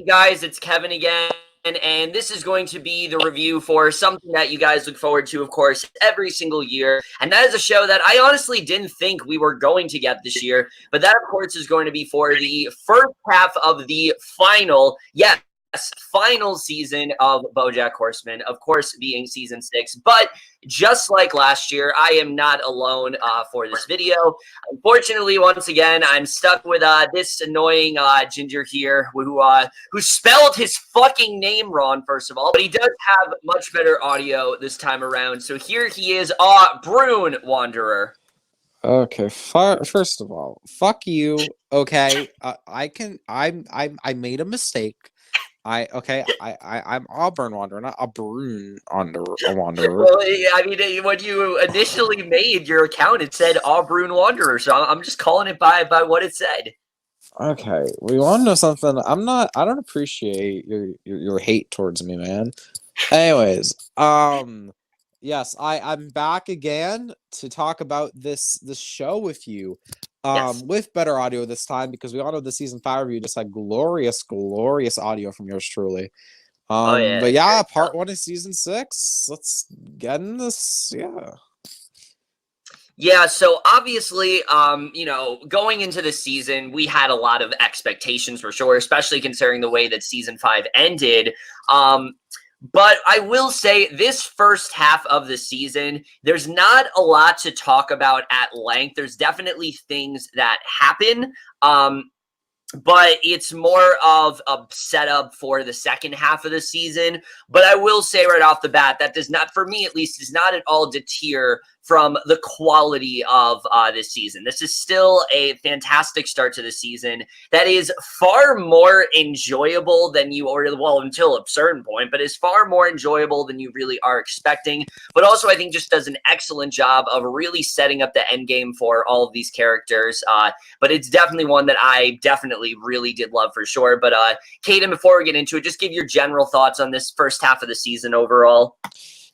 Hey guys, it's Kevin again, and this is going to be the review for something that you guys look forward to, of course, every single year. And that is a show that I honestly didn't think we were going to get this year, but that, of course, is going to be for the first half of the final, final season of BoJack Horseman, of course, being season 6. But just like last year, I am not alone for this video. Unfortunately, once again, I'm stuck with this annoying ginger here who spelled his fucking name wrong, first of all. But he does have much better audio this time around. So here he is, Brune Wanderer. Okay, first of all, fuck you. Okay, I made a mistake. I'm Auburn Wanderer, not a Brune Wanderer. Well, I mean, when you initially made your account, it said Auburn Wanderer, so I'm just calling it by what it said. Okay, we want to know something. I don't appreciate your hate towards me, man. Anyways, yes, I'm back again to talk about this show with you. Yes. With better audio this time, because we all know the season 5 review just had glorious audio from yours truly. Oh, yeah. But yeah, part 1 of season 6. Let's get in this. Yeah, so obviously, going into the season, we had a lot of expectations for sure, especially considering the way that season 5 ended. But I will say this first half of the season, there's not a lot to talk about at length. There's definitely things that happen. But it's more of a setup for the second half of the season. But I will say right off the bat, that does not, for me at least, does not at all deter from the quality of this season. This is still a fantastic start to the season that is far more enjoyable than you, or well, until a certain point, but is far more enjoyable than you really are expecting. But also, I think just does an excellent job of really setting up the end game for all of these characters. But it's definitely one that I definitely really did love for sure. But Caden, before we get into it, just give your general thoughts on this first half of the season overall.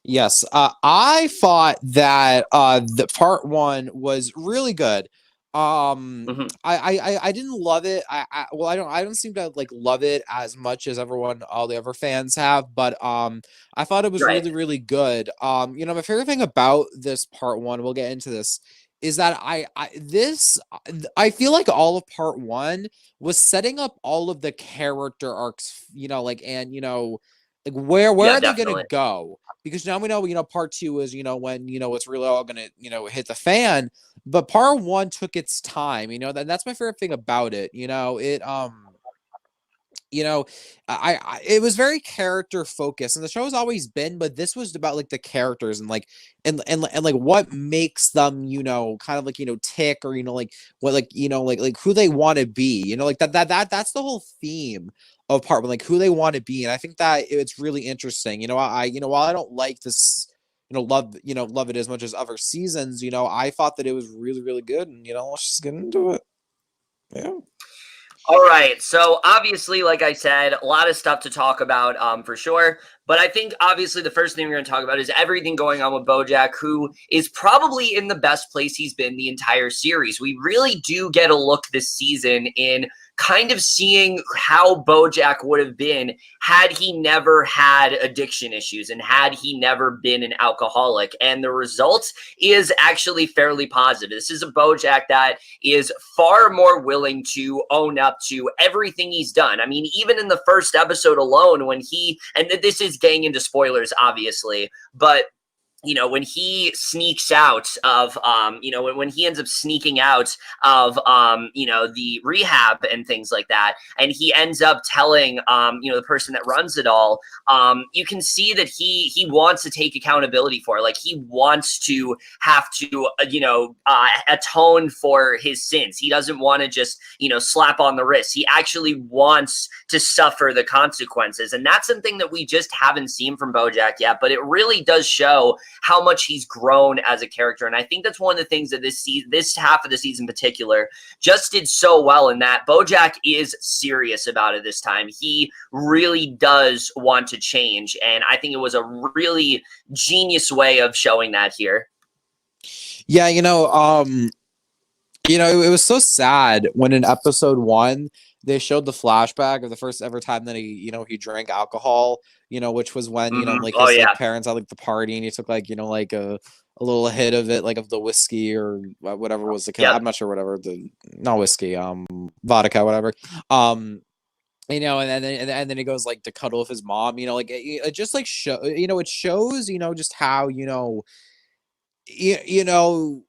Yes, I thought that the part 1 was really good. I didn't love it. I don't seem to like love it as much as all the other fans have, but I thought it was really, really good. My favorite thing about this part 1, we'll get into this, is that I feel like all of part 1 was setting up all of the character arcs, like where are they gonna go? Because now we know, part 2 is, when, it's really all gonna, hit the fan. But part 1 took its time, that's my favorite thing about it. It was very character focused, and the show has always been, but this was about like the characters and like what makes them, kind of like, tick, or like what, like, like who they want to be, like that's the whole theme of part 1, like who they want to be. And I think that it's really interesting. While I don't like this, love it as much as other seasons, I thought that it was really, really good. And let's just get into it. Yeah. All right, so obviously, like I said, a lot of stuff to talk about for sure. But I think, obviously, the first thing we're going to talk about is everything going on with BoJack, who is probably in the best place he's been the entire series. We really do get a look this season in kind of seeing how BoJack would have been had he never had addiction issues and had he never been an alcoholic. And the result is actually fairly positive. This is a BoJack that is far more willing to own up to everything he's done. I mean, even in the first episode alone, when and this is getting into spoilers, obviously, but when he sneaks out of, when he ends up sneaking out of, the rehab and things like that, and he ends up telling, the person that runs it all, you can see that he wants to take accountability for it. Like, he wants to have to, atone for his sins. He doesn't want to just, slap on the wrist. He actually wants to suffer the consequences. And that's something that we just haven't seen from BoJack yet, but it really does show how much he's grown as a character. And I think that's one of the things that this half of the season in particular just did so well, in that BoJack is serious about it this time. He really does want to change, and I think it was a really genius way of showing that here. Yeah, it was so sad when in episode 1 they showed the flashback of the first ever time that he drank alcohol, which was when, like his like parents had like the party and he took like, like a little hit of it, like of the whiskey or whatever was the I'm not sure, whatever, not whiskey, vodka, whatever. And then he goes like to cuddle with his mom, like it just like show, it shows, just how,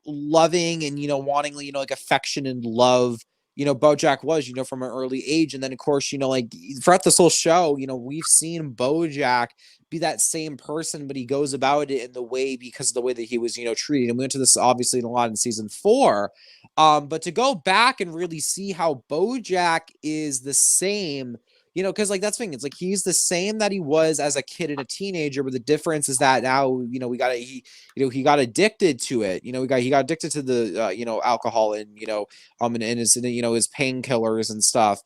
loving and, wanting, like affection and love, BoJack was, from an early age. And then of course, like throughout this whole show, we've seen BoJack be that same person, but he goes about it in the way because of the way that he was, treated. And we went to this obviously a lot in season 4. But to go back and really see how BoJack is the same, because like that's the thing, it's like he's the same that he was as a kid and a teenager, but the difference is that now, he got addicted to it. He got addicted to the alcohol and and his his painkillers and stuff.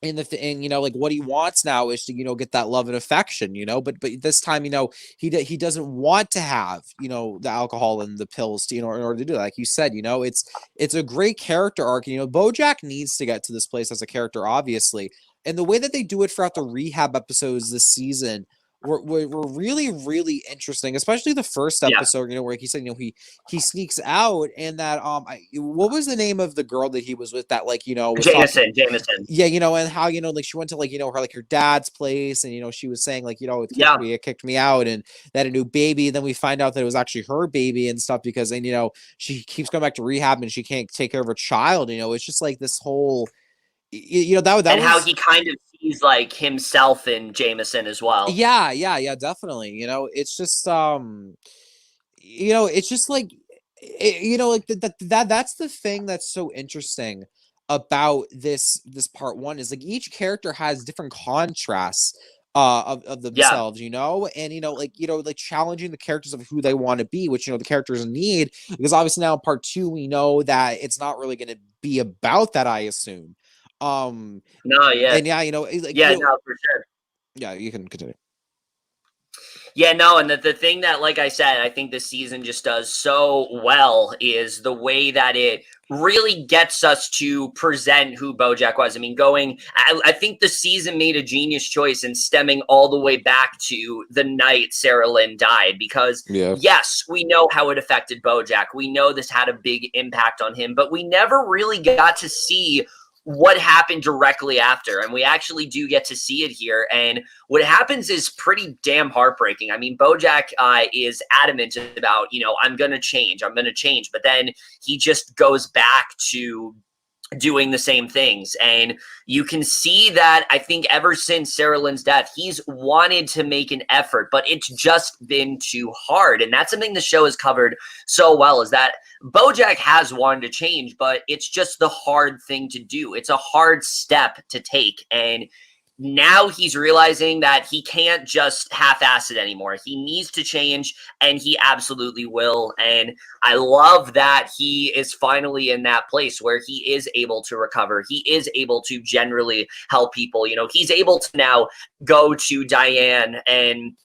And like what he wants now is to get that love and affection, but this time he doesn't want to have the alcohol and the pills to, in order to do that. Like you said, it's a great character arc. BoJack needs to get to this place as a character, obviously, and the way that they do it throughout the rehab episodes this season were really, really interesting, especially the first episode, where he said, he sneaks out and that, what was the name of the girl that he was with that, like, was Jameson. Yeah, and how, like she went to like, her, like her dad's place and, she was saying like, it kicked me out and that a new baby. And then we find out that it was actually her baby and stuff because then, she keeps going back to rehab and she can't take care of her child. It's just like this whole, that and was how he kind of sees like himself in Jameson as well. Yeah, definitely. It's just it's just like like that's the thing that's so interesting about this part 1 is like each character has different contrasts of themselves, and like challenging the characters of who they want to be, which the characters need, because obviously now in part 2 we know that it's not really going to be about that, I assume. No, and no, for sure. Yeah, you can continue. Yeah, no, and the thing that, like I said, I think this season just does so well is the way that it really gets us to present who BoJack was. I mean, I think the season made a genius choice in stemming all the way back to the night Sarah Lynn died, because yes, we know how it affected BoJack. We know this had a big impact on him, but we never really got to see what happened directly after. And we actually do get to see it here. And what happens is pretty damn heartbreaking. I mean, BoJack is adamant about, I'm going to change. But then he just goes back to doing the same things. And you can see that, I think, ever since Sarah Lynn's death, he's wanted to make an effort, but it's just been too hard. And that's something the show has covered so well, is that BoJack has wanted to change, but it's just the hard thing to do. It's a hard step to take. And now he's realizing that he can't just half-ass it anymore. He needs to change, and he absolutely will. And I love that he is finally in that place where he is able to recover. He is able to generally help people. He's able to now go to Diane and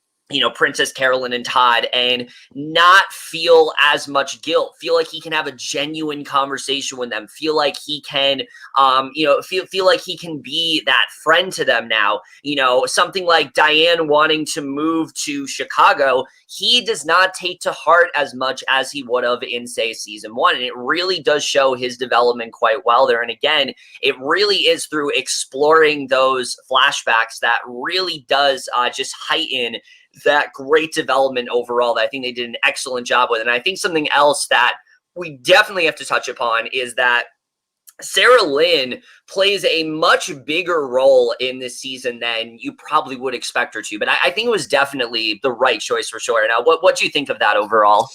Princess Carolyn and Todd and not feel as much guilt, feel like he can have a genuine conversation with them, feel like he can, feel like he can be that friend to them now. Something like Diane wanting to move to Chicago, he does not take to heart as much as he would have in, say, season 1. And it really does show his development quite well there. And again, it really is through exploring those flashbacks that really does just heighten that great development overall that I think they did an excellent job with. And I think something else that we definitely have to touch upon is that Sarah Lynn plays a much bigger role in this season than you probably would expect her to. But I think it was definitely the right choice for sure. Now, what do you think of that overall?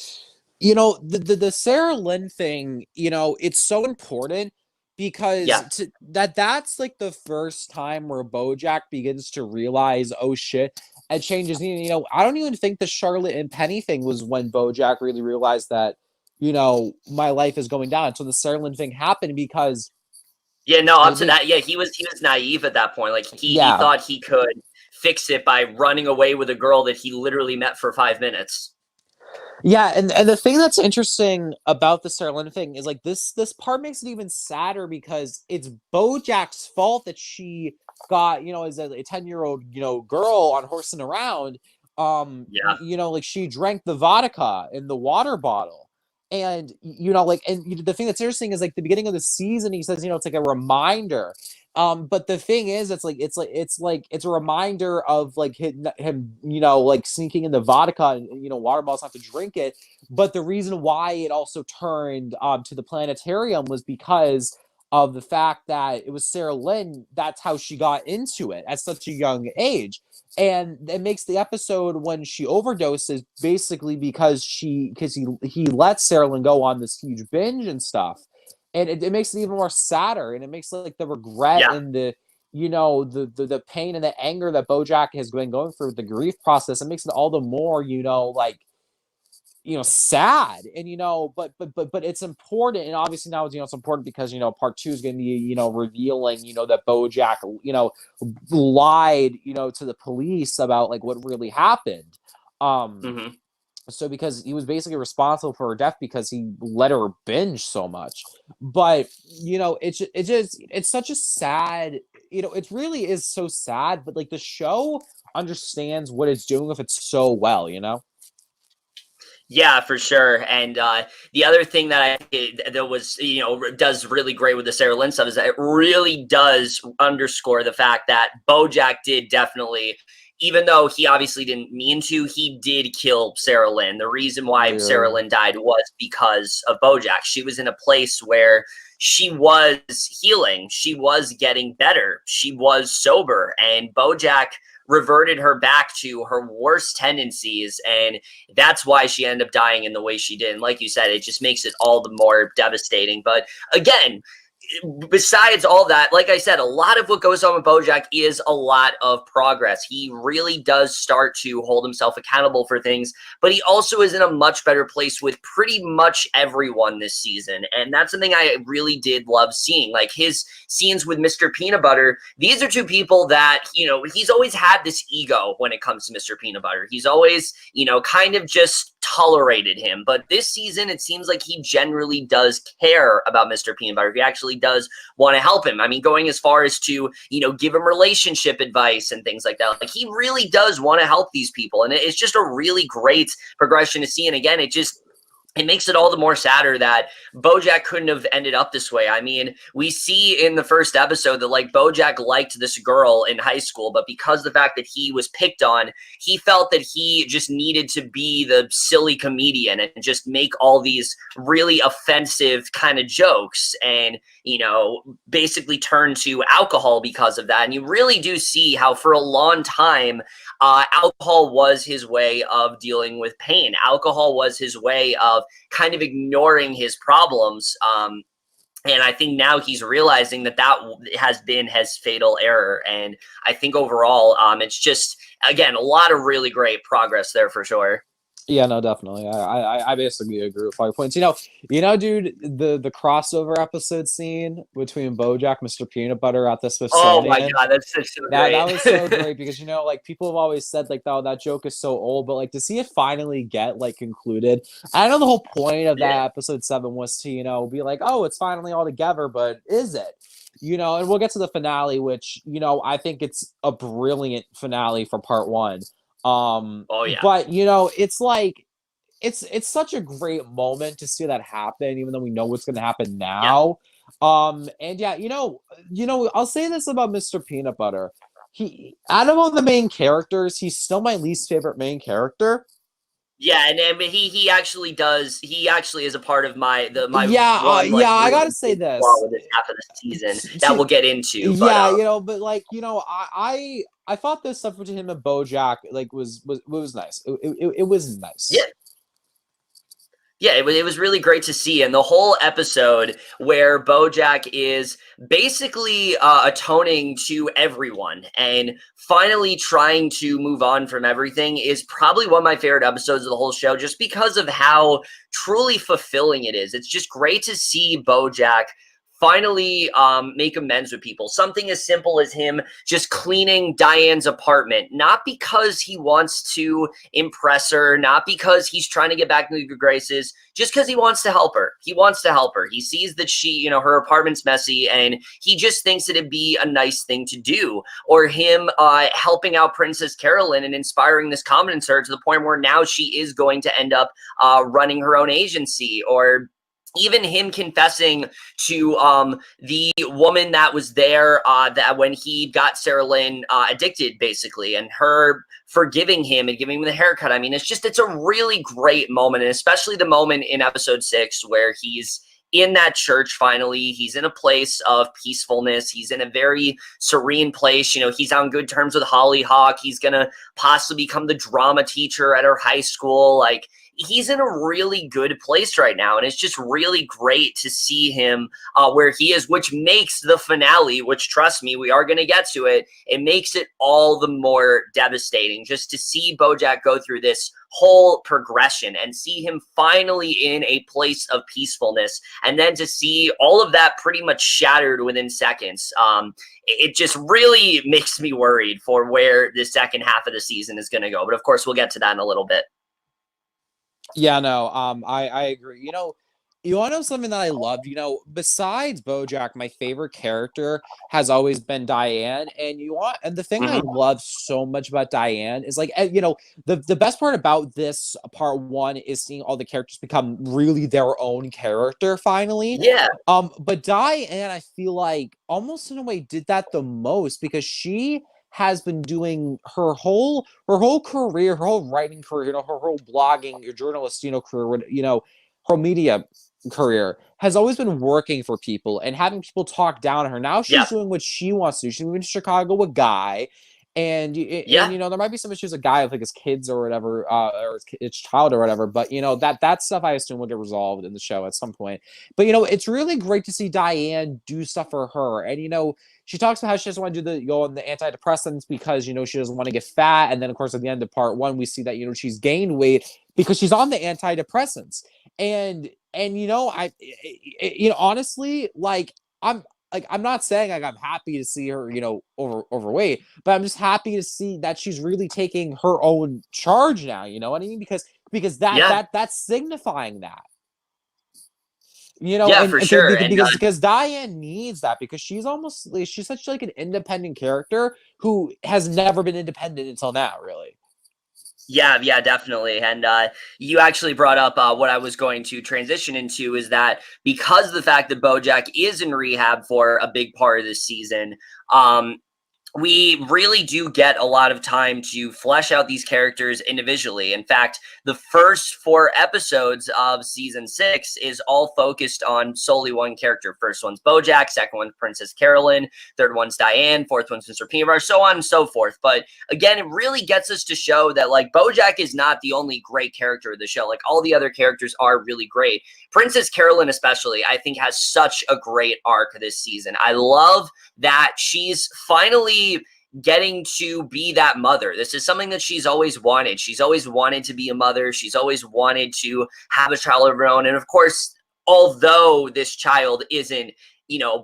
The Sarah Lynn thing, it's so important because that's like the first time where BoJack begins to realize, oh shit, it changes. I don't even think the Charlotte and Penny thing was when BoJack really realized that, my life is going down. So the Sarah Lynn thing happened because up to that, he was naive at that point. Like he thought he could fix it by running away with a girl that he literally met for 5 minutes. Yeah, and the thing that's interesting about the Sarah Lynn thing is like this part makes it even sadder because it's BoJack's fault that she got, as a 10-year-old, girl on horsing around. Yeah. Like she drank the vodka in the water bottle. And the thing that's interesting is like the beginning of the season, he says, it's like a reminder. But the thing is, it's a reminder of like him, like sneaking in the vodka and water bottles not to drink it. But the reason why it also turned to the planetarium was because of the fact that it was Sarah Lynn. That's how she got into it at such a young age. And it makes the episode when she overdoses basically because he let Sarah Lynn go on this huge binge and stuff. And it makes it even more sadder, and it makes like the regret Yeah. and the the pain and the anger that BoJack has been going through with the grief process. It makes it all the more sad. And but it's important, and obviously now it's important because part 2 is going to be revealing that BoJack lied to the police about like what really happened. Mm-hmm. So because he was basically responsible for her death because he let her binge so much. But it's such a sad, it really is so sad, but like the show understands what it's doing with it so well. Yeah, for sure. And the other thing that that was, does really great with the Sarah Lynn stuff is that it really does underscore the fact that BoJack did definitely, even though he obviously didn't mean to, he did kill Sarah Lynn. The reason why Sarah Lynn died was because of BoJack. She was in a place where she was healing. She was getting better. She was sober. And BoJack reverted her back to her worst tendencies, and that's why she ended up dying in the way she did. And like you said, it just makes it all the more devastating. But again, besides all that, like I said, a lot of what goes on with BoJack is a lot of progress. He really does start to hold himself accountable for things, but he also is in a much better place with pretty much everyone this season. And that's something I really did love seeing. Like his scenes with Mr. Peanut Butter, these are two people that, he's always had this ego when it comes to Mr. Peanut Butter. He's always, kind of just tolerated him. But this season, it seems like he generally does care about Mr. Peanut Butter. He actually does want to help him. I mean, going as far as to, give him relationship advice and things like that. Like he really does want to help these people. And it's just a really great progression to see. And again, it makes it all the more sadder that BoJack couldn't have ended up this way. I mean, we see in the first episode that like BoJack liked this girl in high school, but because of the fact that he was picked on, he felt that he just needed to be the silly comedian and just make all these really offensive kind of jokes and, basically turn to alcohol because of that. And you really do see how for a long time, alcohol was his way of dealing with pain. Alcohol was his way of kind of ignoring his problems. And I think now he's realizing that has been his fatal error. And I think overall, it's just, again, a lot of really great progress there for sure. Yeah, no, definitely. I basically agree with 5 points. Dude, the crossover episode scene between BoJack, Mr. Peanut Butter at the Smithsonian. Oh my God, that's so great. That was so great because like people have always said like, oh, that joke is so old, but like to see it finally get like concluded. I know the whole point of that episode 7 was to be like, oh, it's finally all together, but is it? And we'll get to the finale, which I think it's a brilliant finale for part 1. Oh yeah. But it's like it's such a great moment to see that happen, even though we know what's going to happen now. And yeah, I'll say this about Mr. Peanut Butter. He, out of all the main characters, he's still my least favorite main character. Yeah, and he actually does. He actually is a part of my. I gotta say this. With this half of the season that we'll get into. I thought this stuff between him and BoJack like was nice. It was nice. Yeah. Yeah, it was really great to see. And the whole episode where BoJack is basically atoning to everyone and finally trying to move on from everything is probably one of my favorite episodes of the whole show, just because of how truly fulfilling it is. It's just great to see BoJack finally make amends with people. Something as simple as him just cleaning Diane's apartment, not because he wants to impress her, not because he's trying to get back into the good graces, just because he wants to help her. He wants to help her. He sees that she, her apartment's messy, and he just thinks that it'd be a nice thing to do. Or him helping out Princess Carolyn and inspiring this confidence in her to the point where now she is going to end up running her own agency. Or even him confessing to the woman that was there that when he got Sarah Lynn addicted, basically, and her forgiving him and giving him the haircut. I mean, it's a really great moment, and especially the moment in episode 6 where he's in that church finally. He's in a place of peacefulness. He's in a very serene place. He's on good terms with Hollyhock. He's going to possibly become the drama teacher at her high school. Like, he's in a really good place right now, and it's just really great to see him where he is, which makes the finale, which, trust me, we are going to get to it, it makes it all the more devastating just to see BoJack go through this whole progression and see him finally in a place of peacefulness, and then to see all of that pretty much shattered within seconds. It just really makes me worried for where the second half of the season is going to go, but of course we'll get to that in a little bit. Yeah, no, I agree. You want to know something that I loved? Besides BoJack, my favorite character has always been Diane. And the thing I love so much about Diane is, like, the best part about this part 1 is seeing all the characters become really their own character finally. Yeah. But Diane, I feel like almost in a way did that the most, because she has been doing her whole career, her whole writing career, her whole blogging, your journalist, career, her media career has always been working for people and having people talk down on her. Now she's doing what she wants to do. She's moving to Chicago with Guy. And there might be some issues with Guy with, like, his kids or whatever, or his child or whatever. But that stuff I assume will get resolved in the show at some point. But it's really great to see Diane do stuff for her. And she talks about how she doesn't want to go on the antidepressants because she doesn't want to get fat. And then of course at the end of part 1 we see that she's gained weight because she's on the antidepressants. And I honestly, like, I'm not saying, like, I'm happy to see her, overweight, but I'm just happy to see that she's really taking her own charge now. You know what I mean? Because that's signifying that. For sure. Because Diane needs that, because she's such, like, an independent character who has never been independent until now, really. Yeah, definitely. And you actually brought up what I was going to transition into, is that because of the fact that BoJack is in rehab for a big part of this season, we really do get a lot of time to flesh out these characters individually. In fact, the first 4 episodes of season 6 is all focused on solely one character. First one's BoJack, second one's Princess Carolyn, third one's Diane, fourth one's Mr. Peanut Butter, so on and so forth. But again, it really gets us to show that, like, BoJack is not the only great character of the show. Like, all the other characters are really great. Princess Carolyn especially, I think, has such a great arc this season. I love that she's finally getting to be that mother. This is something that she's always wanted. She's always wanted to be a mother. She's always wanted to have a child of her own. And of course, although this child isn't,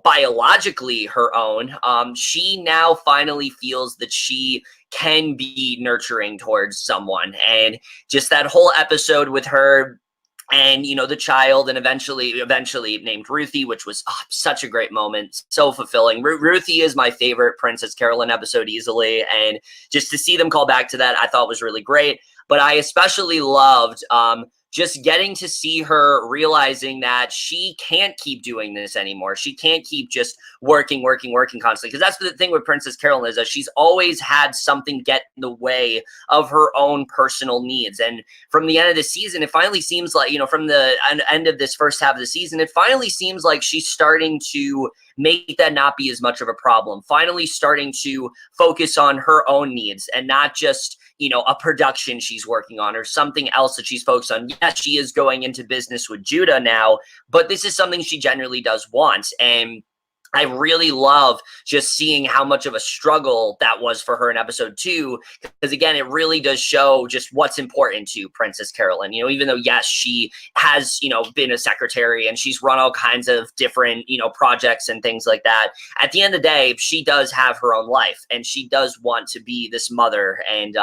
biologically her own, she now finally feels that she can be nurturing towards someone. And just that whole episode with her and the child, and eventually named Ruthie, which was such a great moment, so fulfilling. Ruthie is my favorite Princess Carolyn episode easily, and just to see them call back to that, I thought was really great. But I especially loved just getting to see her realizing that she can't keep doing this anymore. She can't keep just working constantly. Because that's the thing with Princess Carolyn, is that she's always had something get in the way of her own personal needs. And from the end of the season, it finally seems like, from the end of this first half of the season, it finally seems like she's starting to make that not be as much of a problem. Finally starting to focus on her own needs and not just, a production she's working on or something else that she's focused on. Yes, she is going into business with Judah now, but this is something she generally does want. And I really love just seeing how much of a struggle that was for her in episode 2, because again, it really does show just what's important to Princess Carolyn. Even though, yes, she has, been a secretary and she's run all kinds of different, projects and things like that. At the end of the day, she does have her own life and she does want to be this mother. And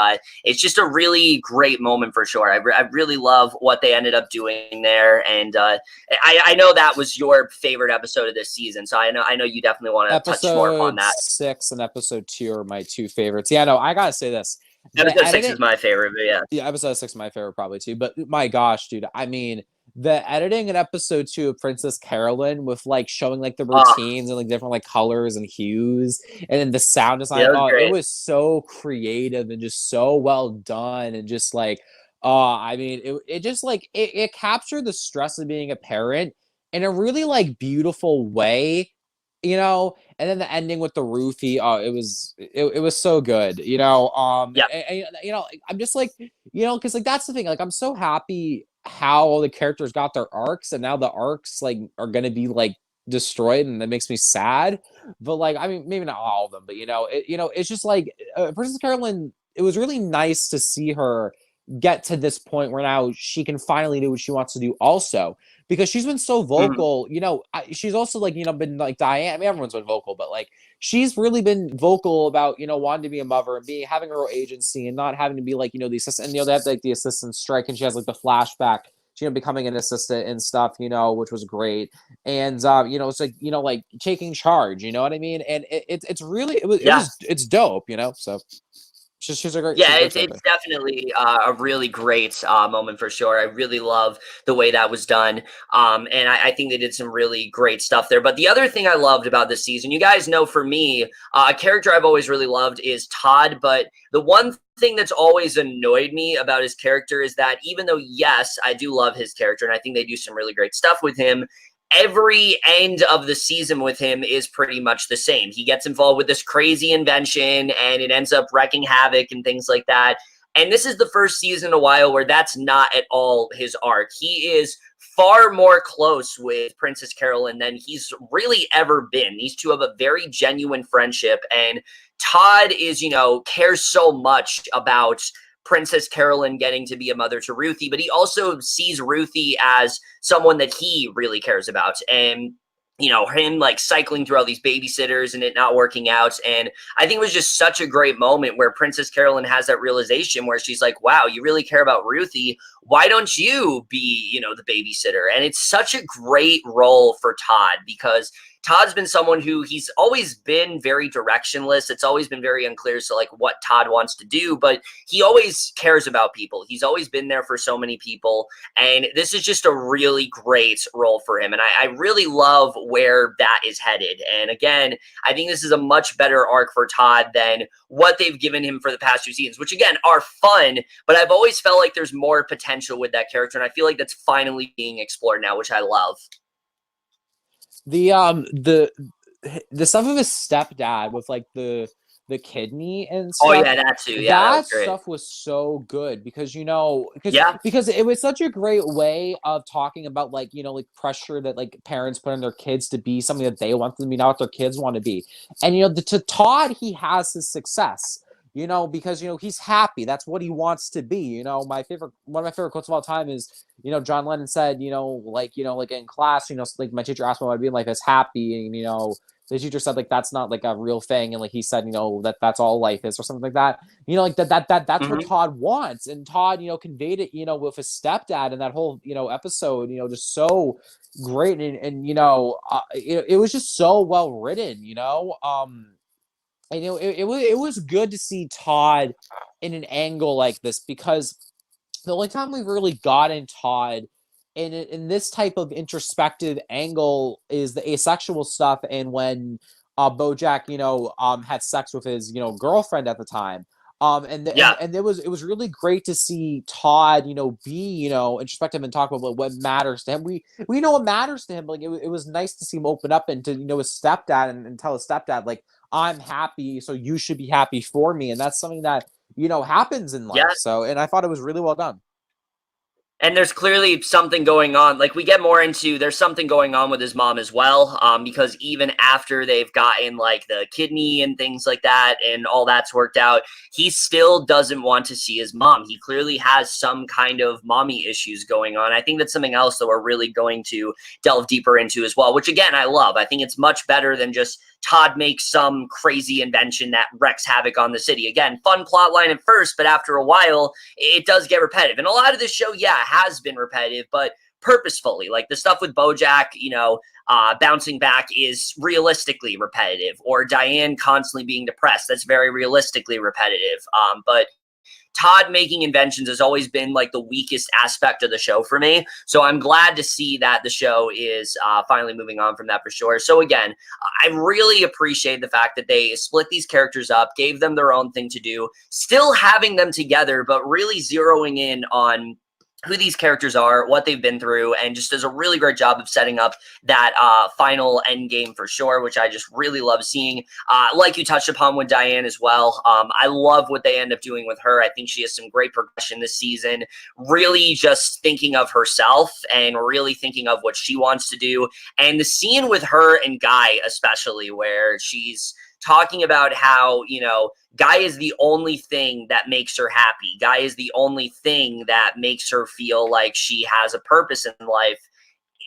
it's just a really great moment for sure. I really love what they ended up doing there. And I know that was your favorite episode of this season. So I know you definitely want to touch more upon that. Episode 6 and episode 2 are my 2 favorites. Yeah, no, I gotta say this. Episode 6 is my favorite, but yeah. Yeah, episode 6 is my favorite probably too. But my gosh, dude, I mean, the editing in episode 2 of Princess Carolyn with like showing like the routines and like different like colors and hues, and then the sound design, it was so creative and just so well done, and just like, I mean, it just like it captured the stress of being a parent in a really like beautiful way. And then the ending with the roofie, it was so good, I'm just like, because like that's the thing, like I'm so happy how all the characters got their arcs, and now the arcs like are gonna be like destroyed, and that makes me sad. But like, I mean, maybe not all of them, but it's just like Princess Carolyn, it was really nice to see her get to this point where now she can finally do what she wants to do also, because she's been so vocal. She's also like, been like Diane. I mean, everyone's been vocal, but like she's really been vocal about, wanting to be a mother and having her own agency and not having to be like, the assistant. And they have like the assistant strike, and she has like the flashback, becoming an assistant and stuff, which was great. And it's like, like taking charge, you know what I mean? And it's really it's dope, so. She's a great. Yeah, it's definitely a really great moment for sure. I really love the way that was done, and I think they did some really great stuff there. But the other thing I loved about this season, you guys know, for me, a character I've always really loved is Todd. But the one thing that's always annoyed me about his character is that even though, yes, I do love his character, and I think they do some really great stuff with him, every end of the season with him is pretty much the same. He gets involved with this crazy invention and it ends up wrecking havoc and things like that. And this is the first season in a while where that's not at all his arc. He is far more close with Princess Carolyn than he's really ever been. These two have a very genuine friendship, and Todd is, cares so much about Princess Carolyn getting to be a mother to Ruthie, but he also sees Ruthie as someone that he really cares about. And, him like cycling through all these babysitters and it not working out. And I think it was just such a great moment where Princess Carolyn has that realization where she's like, wow, you really care about Ruthie. Why don't you be, the babysitter? And it's such a great role for Todd, because Todd's been someone who he's always been very directionless. It's always been very unclear as to like what Todd wants to do, but he always cares about people. He's always been there for so many people. And this is just a really great role for him. And I really love where that is headed. And again, I think this is a much better arc for Todd than what they've given him for the past 2 seasons, which again are fun, but I've always felt like there's more potential with that character. And I feel like that's finally being explored now, which I love. The stuff of his stepdad with like the kidney and stuff. Oh yeah, that too. Yeah, that stuff was so good, because because it was such a great way of talking about like like pressure that like parents put on their kids to be something that they want them to be, not what their kids want to be. And to Todd, he has his success. Because he's happy. That's what he wants to be. One of my favorite quotes of all time is, John Lennon said, like in class, like my teacher asked me why I'd be like this happy, and the teacher said like that's not like a real thing, and like he said, that's all life is, or something like that. Like that's what Todd wants, and Todd, conveyed it, with his stepdad in that whole episode, just so great, and it was just so well written, And it was good to see Todd in an angle like this, because the only time we've really gotten Todd in this type of introspective angle is the asexual stuff, and when BoJack had sex with his girlfriend at the time. And it was really great to see Todd, be, introspective and talk about what matters to him. We know what matters to him. But, like it was nice to see him open up and to, his stepdad and tell his stepdad, like, I'm happy, so you should be happy for me. And that's something that, happens in life. Yeah. So, and I thought it was really well done. And there's clearly something going on. Like we get more into, there's something going on with his mom as well. Because even after they've gotten like the kidney and things like that, and all that's worked out, he still doesn't want to see his mom. He clearly has some kind of mommy issues going on. I think that's something else that we're really going to delve deeper into as well, which again, I love. I think it's much better than just Todd makes some crazy invention that wreaks havoc on the city. Again, fun plot line at first, but after a while, it does get repetitive. And a lot of this show, yeah, has been repetitive, but purposefully. Like the stuff with BoJack, bouncing back is realistically repetitive, or Diane constantly being depressed. That's very realistically repetitive. But Todd making inventions has always been like the weakest aspect of the show for me. So I'm glad to see that the show is finally moving on from that for sure. So again, I really appreciate the fact that they split these characters up, gave them their own thing to do, still having them together, but really zeroing in on who these characters are, what they've been through, and just does a really great job of setting up that final end game for sure, which I just really love seeing. Like you touched upon with Diane as well, I love what they end up doing with her. I think she has some great progression this season, really just thinking of herself and really thinking of what she wants to do. And the scene with her and Guy especially, where she's talking about how, Guy is the only thing that makes her happy. Guy is the only thing that makes her feel like she has a purpose in life.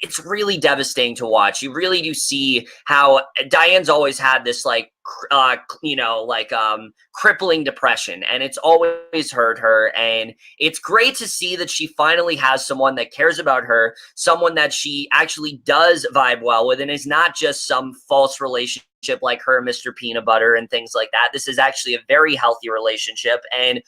It's really devastating to watch. You really do see how Diane's always had this crippling depression, and it's always hurt her. And it's great to see that she finally has someone that cares about her, someone that she actually does vibe well with, and is not just some false relationship like her, Mr. Peanut Butter, and things like that. This is actually a very healthy relationship, and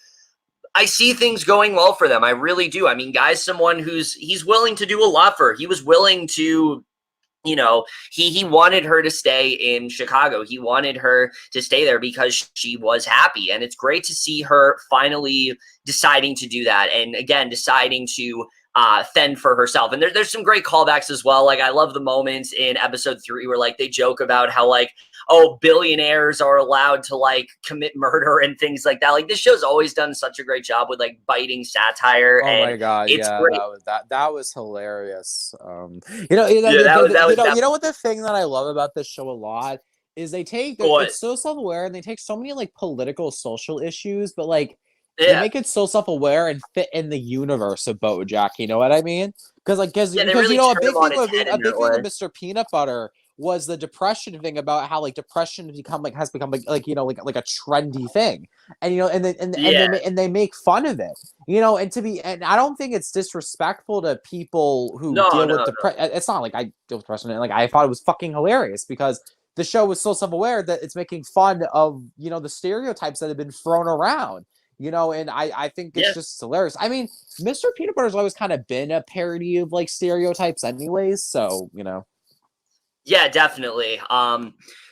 I see things going well for them. I really do. I mean, Guy's someone he's willing to do a lot for her. He was willing to, he wanted her to stay in Chicago. He wanted her to stay there because she was happy. And it's great to see her finally deciding to do that. And again, deciding to fend for herself. And there's some great callbacks as well. Like I love the moments in episode 3 where like they joke about how like, oh, billionaires are allowed to like commit murder and things like that. Like this show's always done such a great job with like biting satire. Oh and my god, it's yeah, great. that was hilarious. That You know what the thing that I love about this show a lot is what? it's so self-aware, and they take so many like political social issues, but like they Yeah. make it so self-aware and fit in the universe of BoJack. You know what I mean? Because Yeah, they because really turn him on his head a in big that thing way. with Mr. Peanut Butter was the depression thing, about how like depression has become like a trendy thing, and Yeah. and they make fun of it, and I don't think it's disrespectful to people who No, deal no, with no. depression. It's not like I deal with depression, and like I thought it was fucking hilarious because the show was so self-aware that it's making fun of the stereotypes that have been thrown around. And I think it's Yeah. just hilarious. I mean, Mr. Peanut Butter's always kind of been a parody of like stereotypes anyways, so Yeah, definitely.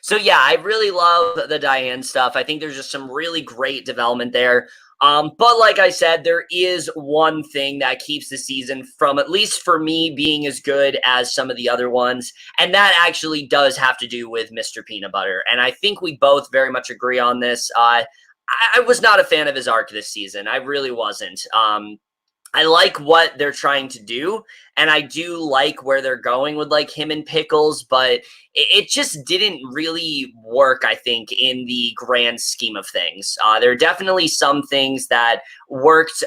So yeah, I really love the Diane stuff. I think there's just some really great development there. But like I said, there is one thing that keeps the season from, at least for me, being as good as some of the other ones, and that actually does have to do with Mr. Peanut Butter. And I think we both very much agree on this. I was not a fan of his arc this season. I really wasn't. I like what they're trying to do, and I do like where they're going with like him and Pickles, but it just didn't really work, I think, in the grand scheme of things. There are definitely some things that worked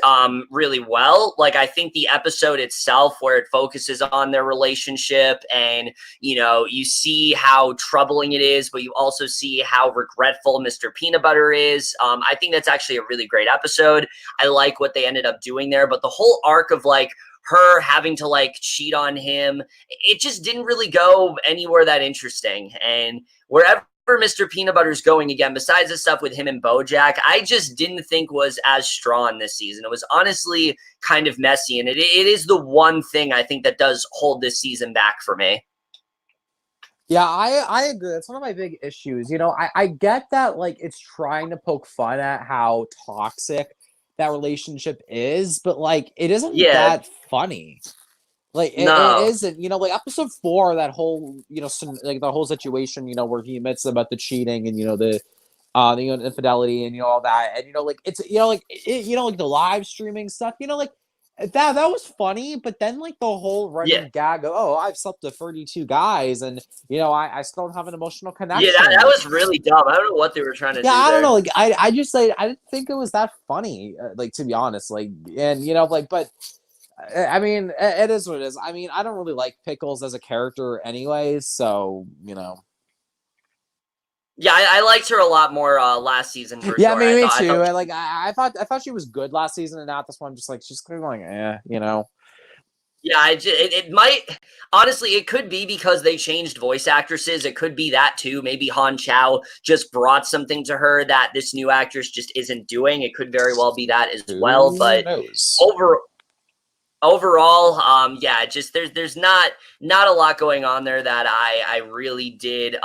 really well. Like I think the episode itself, where it focuses on their relationship, and you see how troubling it is, but you also see how regretful Mr. Peanut Butter is. I think that's actually a really great episode. I like what they ended up doing there, but the whole arc of like her having to like cheat on him, it just didn't really go anywhere that interesting. And wherever Mr. Peanut Butter's going, again, besides the stuff with him and BoJack, I just didn't think was as strong this season. It was honestly kind of messy, and it is the one thing I think that does hold this season back for me. Yeah, I agree. That's one of my big issues. I get that like it's trying to poke fun at how toxic that relationship is, but like it isn't Yeah, that funny. Like it no. isn't, like episode 4, that whole, like the whole situation, where he admits about the cheating and the infidelity and all that, and like it's like the live streaming stuff, like that was funny, but then like the whole Yeah. running gag of, oh, I've slept with 32 guys, and I still don't have an emotional Yeah, connection. that was really dumb. I don't know what they were trying to Yeah, do I don't know. there. Like, I just like I didn't think it was that funny. Like, to be honest, like, and like, but I mean, it is what it is. I mean, I don't really like Pickles as a character, anyways. So Yeah, I liked her a lot more last season for yeah, sure. me I too. thought Like, I thought she was good last season, and now this one, just like she's kind of like, Yeah, it might honestly, it could be because they changed voice actresses. It could be that too. Maybe Han Chow just brought something to her that this new actress just isn't doing. It could very well be that as well. Who But knows? overall, yeah, just there's not a lot going on there that I really did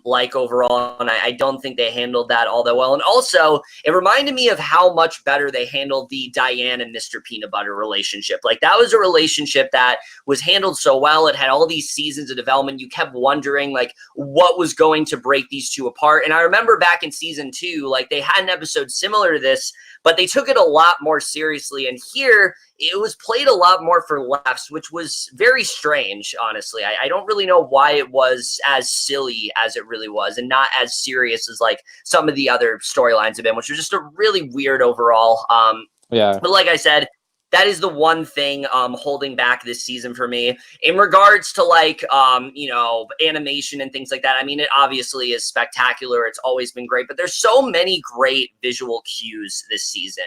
like overall, and I don't think they handled that all that well. And also, it reminded me of how much better they handled the Diane and Mr. Peanut Butter relationship. Like, that was a relationship that was handled so well. It had all these seasons of development. You kept wondering like what was going to break these two apart. And I remember back in season 2, like, they had an episode similar to this, but they took it a lot more seriously. And here, it was played a lot more for laughs, which was very strange, honestly. I don't really know why it was as silly as it really was and not as serious as like some of the other storylines have been, which was just a really weird overall. Yeah. But like I said, that is the one thing holding back this season for me. In regards to like animation and things like that, I mean, it obviously is spectacular. It's always been great, but there's so many great visual cues this season.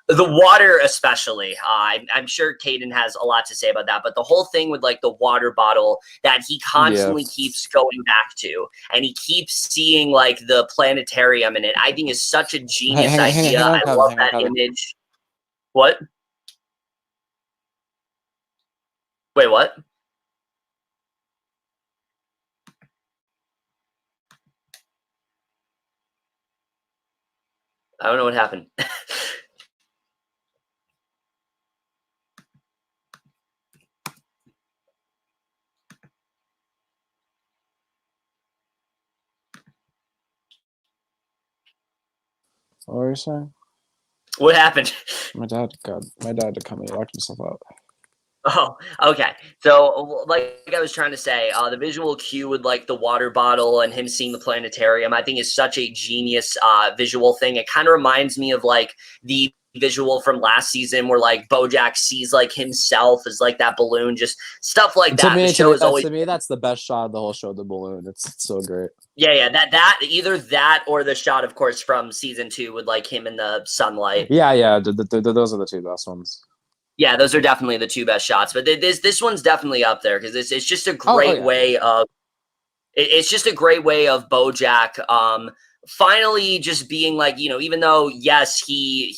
The water, especially. I'm sure Caden has a lot to say about that, but the whole thing with like the water bottle that he constantly keeps going back to, and he keeps seeing like the planetarium in it, I think is such a genius idea. I love that image. What? Wait, what? I don't know what happened. What were you saying? What happened? My dad had to come and lock himself out. Oh, okay. So, like I was trying to say, the visual cue with like the water bottle and him seeing the planetarium, I think is such a genius visual thing. It kind of reminds me of like the visual from last season where like BoJack sees like himself as like that balloon, just stuff like that. The show is always, to me, that's the best shot of the whole show, the balloon. It's so great. yeah, that either that or the shot, of course, from season 2 with like him in the sunlight. Yeah. Those are the two best ones. Yeah, those are definitely the two best shots. But this one's definitely up there because it's just a great way of it's just a great way of BoJack finally just being like, even though yes, he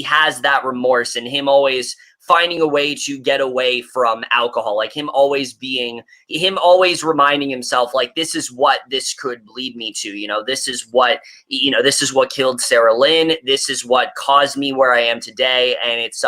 has that remorse and him always finding a way to get away from alcohol, like him always reminding himself like this is what this could lead me to, this is what killed Sarah Lynn, this is what caused me where I am today. And it's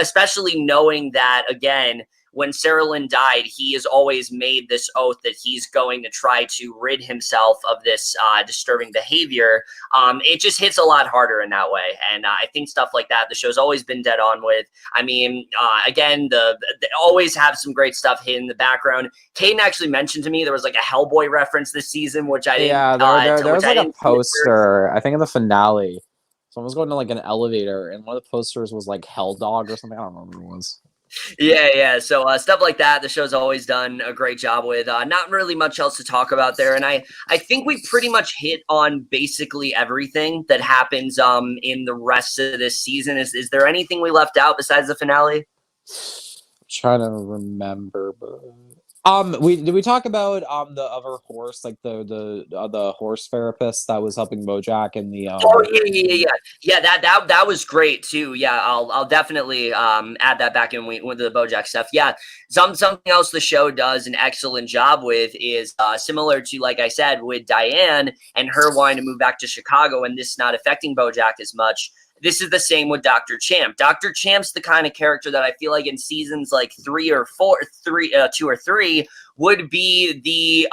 especially knowing that, again, when Sarah Lynn died, he has always made this oath that he's going to try to rid himself of this disturbing behavior. It just hits a lot harder in that way. And I think stuff like that, the show's always been dead on with. I mean, again, they always have some great stuff hidden in the background. Caden actually mentioned to me there was like a Hellboy reference this season, which I didn't. Yeah, there was like a poster, I think in the finale. Someone was going to like an elevator, and one of the posters was like Hell Dog or something. I don't remember what it was. Yeah. So stuff like that, the show's always done a great job with. Not really much else to talk about there, and I think we pretty much hit on basically everything that happens in the rest of this season. Is there anything we left out besides the finale? I'm trying to remember, but did we talk about the other horse, like the horse therapist that was helping BoJack in the yeah, that was great too. Yeah, I'll definitely add that back in with the BoJack stuff. Yeah, something else the show does an excellent job with is similar to, like I said, with Diane and her wanting to move back to Chicago and this not affecting BoJack as much. This is the same with Dr. Champ. Dr. Champ's the kind of character that I feel like in seasons like 2 or 3, would be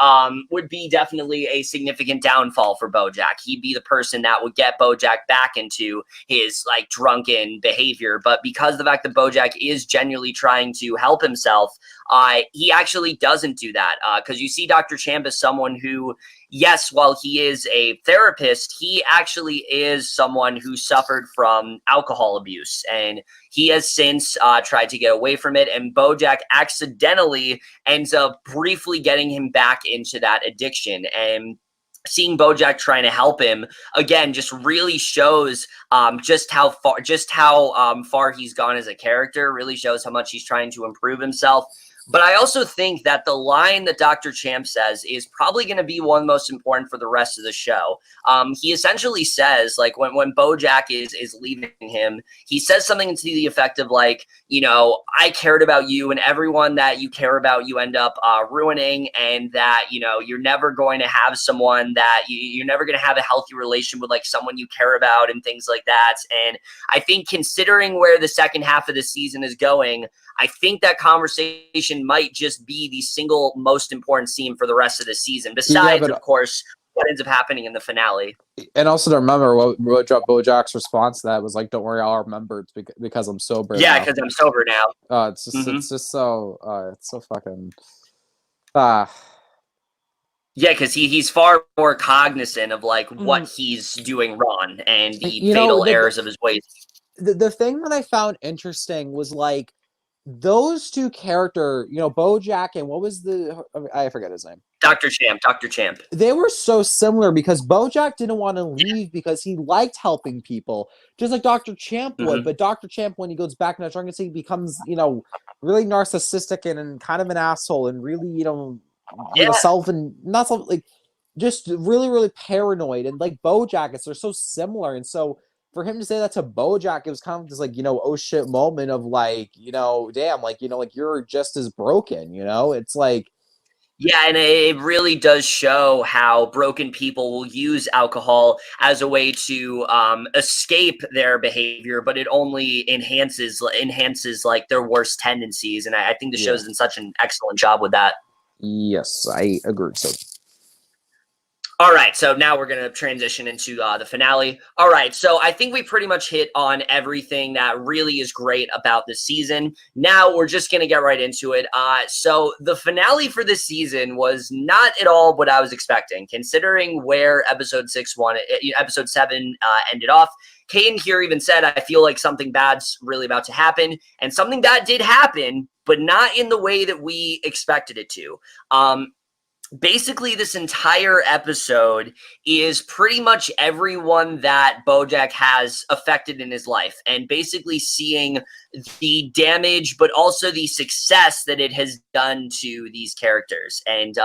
definitely a significant downfall for BoJack. He'd be the person that would get BoJack back into his like drunken behavior. But because of the fact that BoJack is genuinely trying to help himself, he actually doesn't do that. Because you see Dr. Champ as someone who, yes, while he is a therapist, he actually is someone who suffered from alcohol abuse, and he has since tried to get away from it. And BoJack accidentally ends up briefly getting him back into that addiction. And seeing BoJack trying to help him again just really shows just how far he's gone as a character. Really shows how much he's trying to improve himself. But I also think that the line that Dr. Champ says is probably going to be one most important for the rest of the show. He essentially says, like, when BoJack is leaving him, he says something to the effect of, like, you know, I cared about you, and everyone that you care about you end up ruining, and that, you know, you're never going to have someone that you're never going to have a healthy relation with, like, someone you care about and things like that. And I think considering where the second half of the season is going, I think that conversation might just be the single most important scene for the rest of the season, besides, of course, what ends up happening in the finale. And also to remember what BoJack's response to that was like, "Don't worry, I'll remember it's because I'm sober." Yeah, because I'm sober now. It's just so it's so fucking Yeah, because he's far more cognizant of like what he's doing wrong and the fatal errors of his ways. The thing that I found interesting was like those two characters, you know, BoJack and what was I forget his name. Dr. Champ. They were so similar because BoJack didn't want to leave because he liked helping people, just like Dr. Champ would. But Dr. Champ, when he goes back in that drunken state, becomes, you know, really narcissistic and kind of an asshole and really, you know, just really, really paranoid. And like BoJack, they're so similar. And so for him to say that to BoJack, it was kind of just like, you know, oh shit moment of like, you know, damn, like, you know, like you're just as broken, you know? It's like, yeah, and it really does show how broken people will use alcohol as a way to escape their behavior, but it only enhances like their worst tendencies. And I think the show's done such an excellent job with that. Yes, I agree. So all right, so now we're going to transition into the finale. All right, so I think we pretty much hit on everything that really is great about the season. Now we're just going to get right into it. So the finale for this season was not at all what I was expecting, considering where episode 7 ended off. Caden here even said, I feel like something bad's really about to happen, and something bad did happen, but not in the way that we expected it to. Basically, this entire episode is pretty much everyone that BoJack has affected in his life, and basically seeing the damage, but also the success that it has done to these characters. And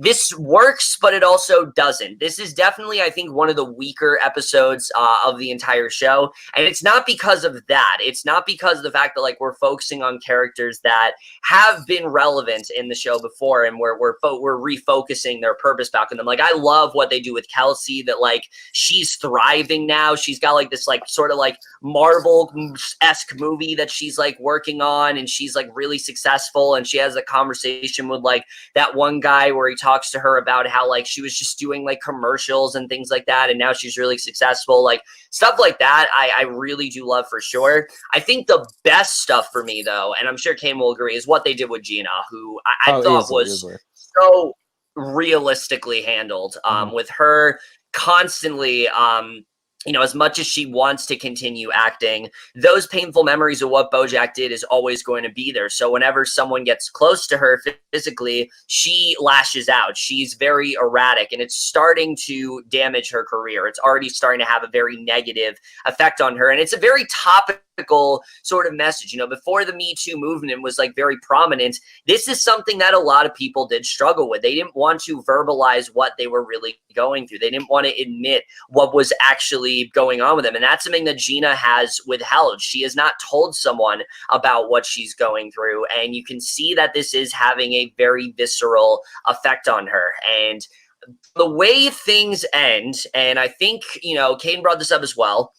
this works, but it also doesn't. This is definitely, I think, one of the weaker episodes of the entire show. And it's not because of that. It's not because of the fact that like we're focusing on characters that have been relevant in the show before, and we're refocusing their purpose back on them. Like, I love what they do with Kelsey, that like she's thriving now. She's got like this like sort of like Marvel-esque movie that she's like working on, and she's like really successful, and she has a conversation with like that one guy where he talks to her about how like she was just doing like commercials and things like that, and now she's really successful. Like stuff like that I really do love for sure. I think the best stuff for me though, and I'm sure Kane will agree, is what they did with Gina, who I thought was so realistically handled, with her constantly you know, as much as she wants to continue acting, those painful memories of what BoJack did is always going to be there. So whenever someone gets close to her physically, she lashes out. She's very erratic, and it's starting to damage her career. It's already starting to have a very negative effect on her. And it's a very topical sort of message. You know, before the Me Too movement was like very prominent, this is something that a lot of people did struggle with. They didn't want to verbalize what they were really going through. They didn't want to admit what was actually going on with them. And that's something that Gina has withheld. She has not told someone about what she's going through. And you can see that this is having a very visceral effect on her. And the way things end, and I think, you know, Caden brought this up as well,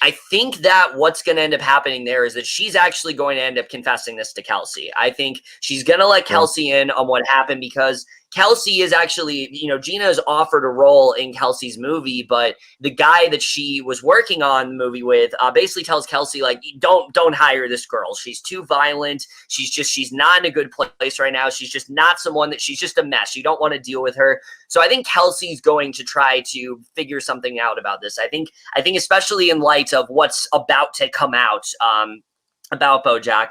I think that what's going to end up happening there is that she's actually going to end up confessing this to Kelsey. I think she's going to let Kelsey in on what happened because Kelsey is actually, Gina has offered a role in Kelsey's movie, but the guy that she was working on the movie with basically tells Kelsey, like, don't hire this girl. She's too violent. She's not in a good place right now. She's just not someone she's just a mess. You don't want to deal with her. So I think Kelsey's going to try to figure something out about this. I think especially in light of what's about to come out about BoJack,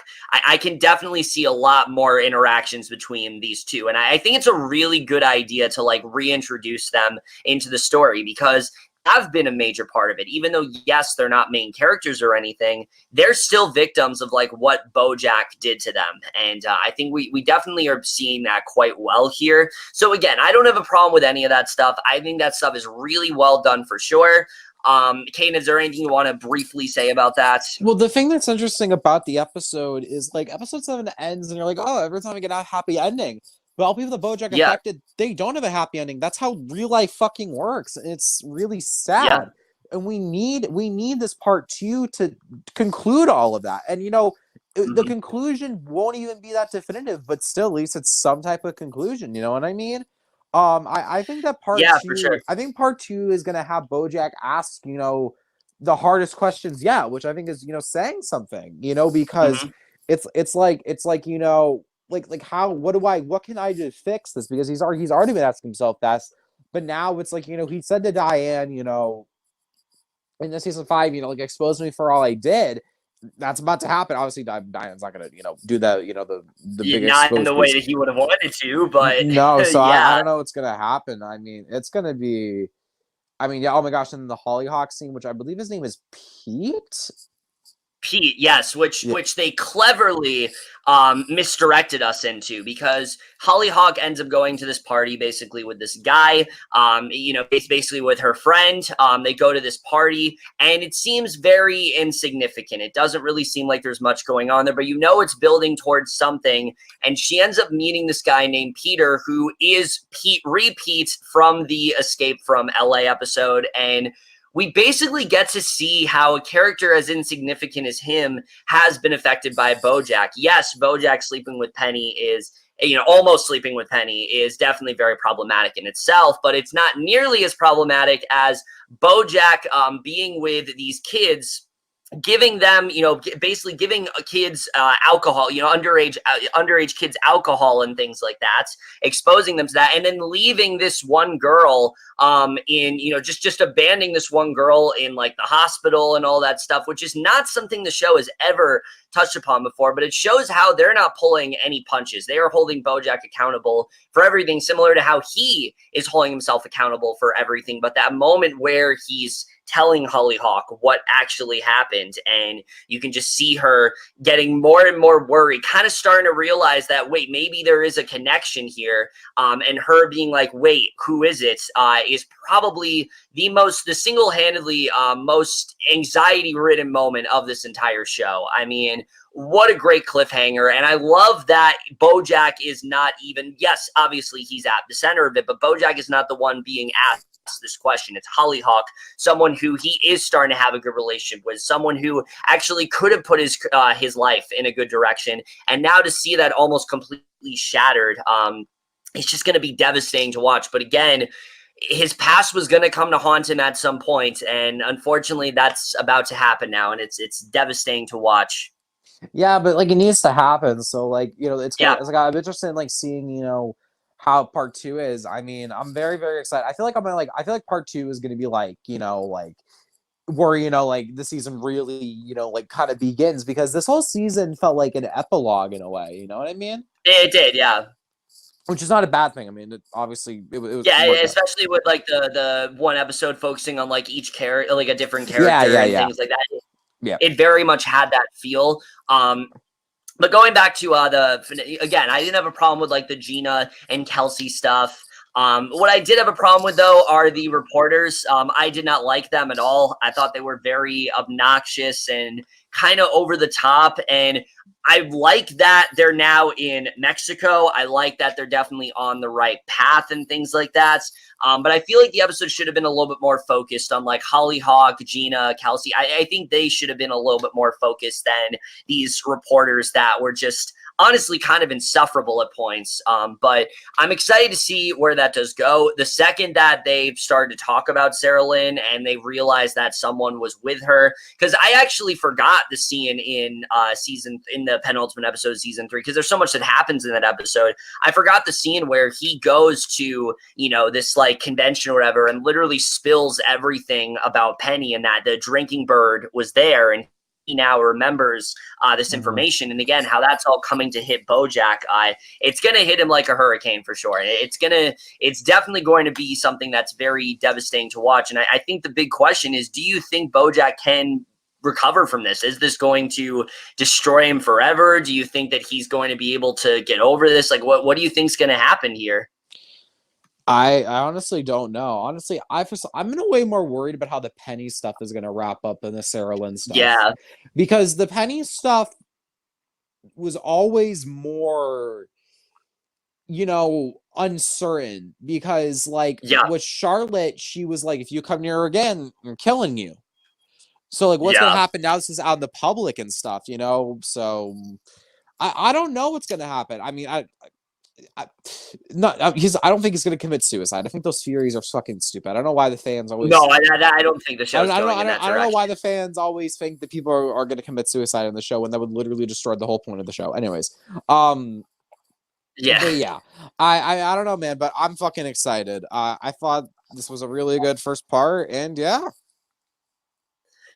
I can definitely see a lot more interactions between these two. And I think it's a really good idea to like reintroduce them into the story because have been a major part of it. Even though, yes, they're not main characters or anything, they're still victims of like what BoJack did to them. And I think we definitely are seeing that quite well here. So again, I don't have a problem with any of that stuff. I think that stuff is really well done for sure. Kane, is there anything you want to briefly say about that? Well, the thing that's interesting about the episode is like episode 7 ends and you're like, oh, every time we get a happy ending. But all people that BoJack affected, they don't have a happy ending. That's how real life fucking works. And it's really sad. Yeah. And we need this part 2 to conclude all of that. And the conclusion won't even be that definitive, but still at least it's some type of conclusion. You know what I mean? I think that part 2, for sure. I think part 2 is gonna have BoJack ask, the hardest questions, which I think is, saying something, because it's like like how what can I do to fix this? Because he's already been asking himself that, but now it's like, he said to Diane, in the season 5, like expose me for all I did. That's about to happen. Obviously, Diane's not gonna, do that. The big not in the way that he would have wanted to, but no. So I don't know what's gonna happen. I mean, it's gonna be. I mean, yeah. Oh my gosh! And the Hollyhock scene, which I believe his name is Pete. Pete, yes, which they cleverly misdirected us into because Hollyhock ends up going to this party basically with this guy, basically with her friend. They go to this party and it seems very insignificant. It doesn't really seem like there's much going on there, but it's building towards something. And she ends up meeting this guy named Peter, who is repeat from the Escape from LA episode. And we basically get to see how a character as insignificant as him has been affected by BoJack. Yes, BoJack sleeping with Penny is, almost sleeping with Penny is definitely very problematic in itself, but it's not nearly as problematic as BoJack being with these kids, giving them, basically giving kids alcohol, underage kids alcohol and things like that, exposing them to that, and then leaving this one girl in, just abandoning this one girl in like the hospital and all that stuff, which is not something the show has ever touched upon before, but it shows how they're not pulling any punches. They are holding BoJack accountable for everything, similar to how he is holding himself accountable for everything. But that moment where he's telling Hollyhock what actually happened, and you can just see her getting more and more worried, kind of starting to realize that, wait, maybe there is a connection here, and her being like, wait, who is it, is probably the single-handedly most anxiety-ridden moment of this entire show. I mean, what a great cliffhanger. And I love that BoJack is not even, yes, obviously he's at the center of it, but BoJack is not the one being asked this question. It's Hollyhock, someone who he is starting to have a good relationship with, someone who actually could have put his life in a good direction. And now to see that almost completely shattered, it's just going to be devastating to watch. But again, his past was going to come to haunt him at some point, and unfortunately that's about to happen now, and it's devastating to watch. Yeah, but like it needs to happen. So like, it's like I'm interested in like seeing, how part 2 is. I mean, I'm very, very excited. I feel like part 2 is gonna be like, like where, like the season really, like kind of begins, because this whole season felt like an epilogue in a way, you know what I mean? It did, yeah. Which is not a bad thing. I mean, obviously it was. Yeah, especially with like the one episode focusing on like each character, like a different character and things like that. Yeah, it very much had that feel. But going back to again, I didn't have a problem with like the Gina and Kelsey stuff. What I did have a problem with, though, are the reporters. I did not like them at all. I thought they were very obnoxious and kind of over the top. And I like that they're now in Mexico. I like that they're definitely on the right path and things like that. But I feel like the episode should have been a little bit more focused on like Hollyhock, Gina, Kelsey. I think they should have been a little bit more focused than these reporters that were just honestly kind of insufferable at points. But I'm excited to see where that does go. The second that they've started to talk about Sarah Lynn and they realized that someone was with her, because I actually forgot the scene in the penultimate episode of season 3, because there's so much that happens in that episode. I forgot the scene where he goes to, this like convention or whatever and literally spills everything about Penny and that the drinking bird was there, and he now remembers this information. And again, how that's all coming to hit BoJack. It's going to hit him like a hurricane for sure. It's definitely going to be something that's very devastating to watch. And I think the big question is, do you think BoJack can recover from this? Is this going to destroy him forever? Do you think that he's going to be able to get over this? Like, what do you think's going to happen here? I honestly don't know. Honestly, I'm in a way more worried about how the Penny stuff is going to wrap up than the Sarah Lynn stuff. Yeah. Because the Penny stuff was always more, uncertain. Because, with Charlotte, she was like, if you come near her again, I'm killing you. So, what's going to happen now? This is out in the public and stuff, So, I don't know what's going to happen. I mean, I don't think he's going to commit suicide. I think those theories are fucking stupid. I don't know why the fans always. No, I don't think the show's I going in that direction. I don't know why the fans always think that people are going to commit suicide in the show when that would literally destroy the whole point of the show. Anyways, yeah. I don't know, man, but I'm fucking excited. I thought this was a really good first part, and yeah.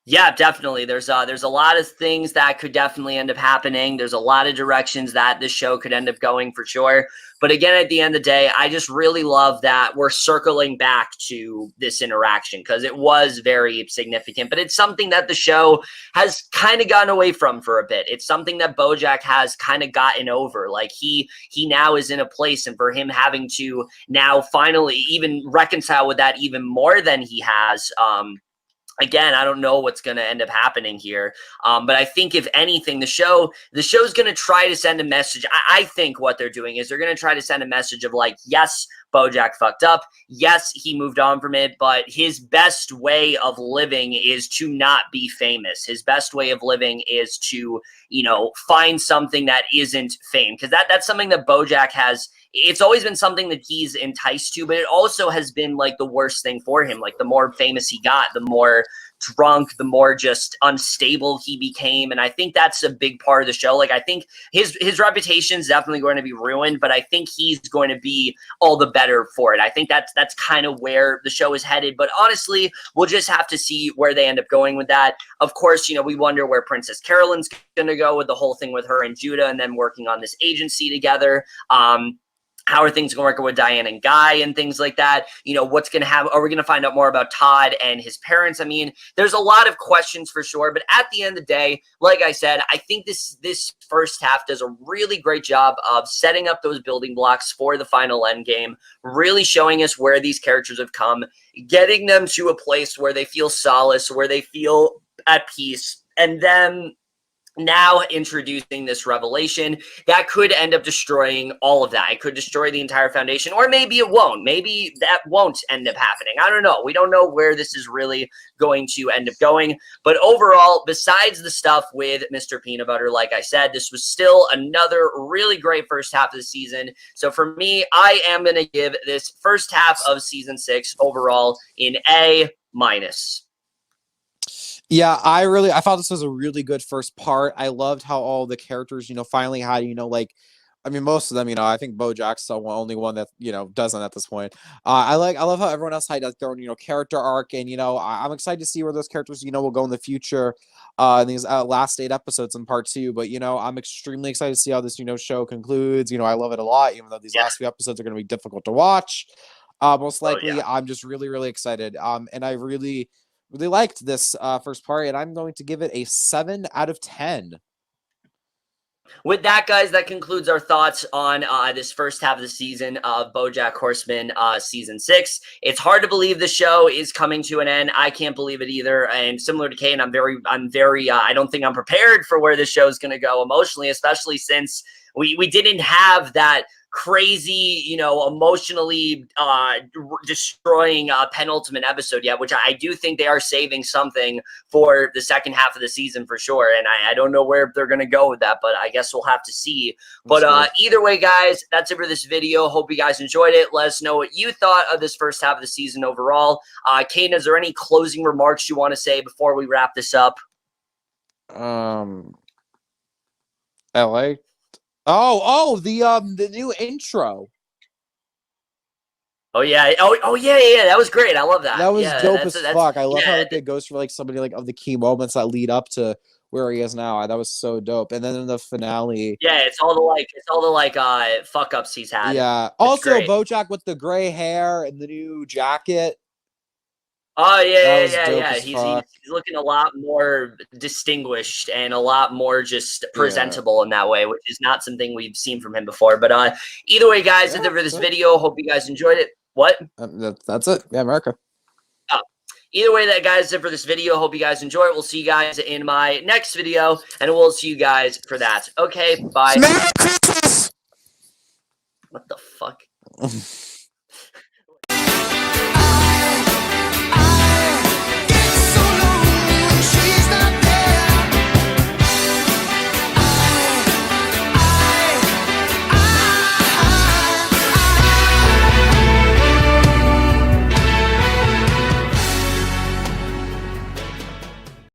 Yeah, definitely. There's a lot of things that could definitely end up happening. There's a lot of directions that this show could end up going for sure. But again, at the end of the day, I just really love that we're circling back to this interaction because it was very significant. But it's something that the show has kind of gotten away from for a bit. It's something that BoJack has kind of gotten over. Like he now is in a place, and for him having to now finally even reconcile with that even more than he has. Again, I don't know what's going to end up happening here. But I think if anything, the show's going to try to send a message. I think what they're doing is they're going to try to send a message of like, yes, BoJack fucked up. Yes, he moved on from it, but his best way of living is to not be famous. His best way of living is to, find something that isn't fame. Because that's something that BoJack has. It's always been something that he's enticed to, but it also has been like the worst thing for him. Like the more famous he got, the more drunk, the more just unstable he became. And I think that's a big part of the show. Like I think his reputation is definitely going to be ruined, but I think he's going to be all the better for it. I think that's kind of where the show is headed. But honestly, we'll just have to see where they end up going with that. Of course, we wonder where Princess Carolyn's going to go with the whole thing with her and Judah and then working on this agency together. How are things going to work with Diane and Guy and things like that? What's going to happen? Are we going to find out more about Todd and his parents? I mean, there's a lot of questions for sure. But at the end of the day, like I said, I think this first half does a really great job of setting up those building blocks for the final end game, really showing us where these characters have come, getting them to a place where they feel solace, where they feel at peace, and then now introducing this revelation that could end up destroying all of that. It could destroy the entire foundation, or maybe it won't. Maybe that won't end up happening. I don't know. We don't know where this is really going to end up going. But overall, besides the stuff with Mr. Peanut Butter, like I said, this was still another really great first half of the season. So for me, I am going to give this first half of season 6 overall an A-. Yeah, I thought this was a really good first part. I loved how all the characters, finally had, most of them, I think BoJack's the only one that, doesn't at this point. I love how everyone else had their own, character arc, and, I'm excited to see where those characters, will go in the future, in these last 8 episodes in part 2. But, I'm extremely excited to see how this, show concludes. I love it a lot, even though these last few episodes are going to be difficult to watch. Most likely, I'm just really, really excited. And I really liked this first part, and I'm going to give it a 7 out of 10. With that, guys, that concludes our thoughts on this first half of the season of BoJack Horseman season 6. It's hard to believe the show is coming to an end. I can't believe it either. And similar to Kane, I'm very. I don't think I'm prepared for where this show is going to go emotionally, especially since we didn't have that crazy, emotionally destroying penultimate episode yet, which I do think they are saving something for the second half of the season for sure. And I don't know where they're going to go with that, but I guess we'll have to see. But either way, guys, that's it for this video. Hope you guys enjoyed it. Let us know what you thought of this first half of the season overall. Kane, is there any closing remarks you want to say before we wrap this up? LA. The new intro. Oh yeah. Oh yeah. That was great. I love that. That was dope as fuck. I love how it goes for like so many like of the key moments that lead up to where he is now. That was so dope. And then in the finale, yeah, it's all the fuck ups he's had. Yeah. Also, BoJack with the gray hair and the new jacket. Oh yeah. He's looking a lot more distinguished and a lot more just presentable in that way, which is not something we've seen from him before. But either way, guys, that's it for this video. Hope you guys enjoyed it. What? That's it. Yeah, America. Either way, that guys, it for this video. Hope you guys enjoy it. We'll see you guys in my next video, and we'll see you guys for that. Okay, bye. Merry Christmas. What the fuck?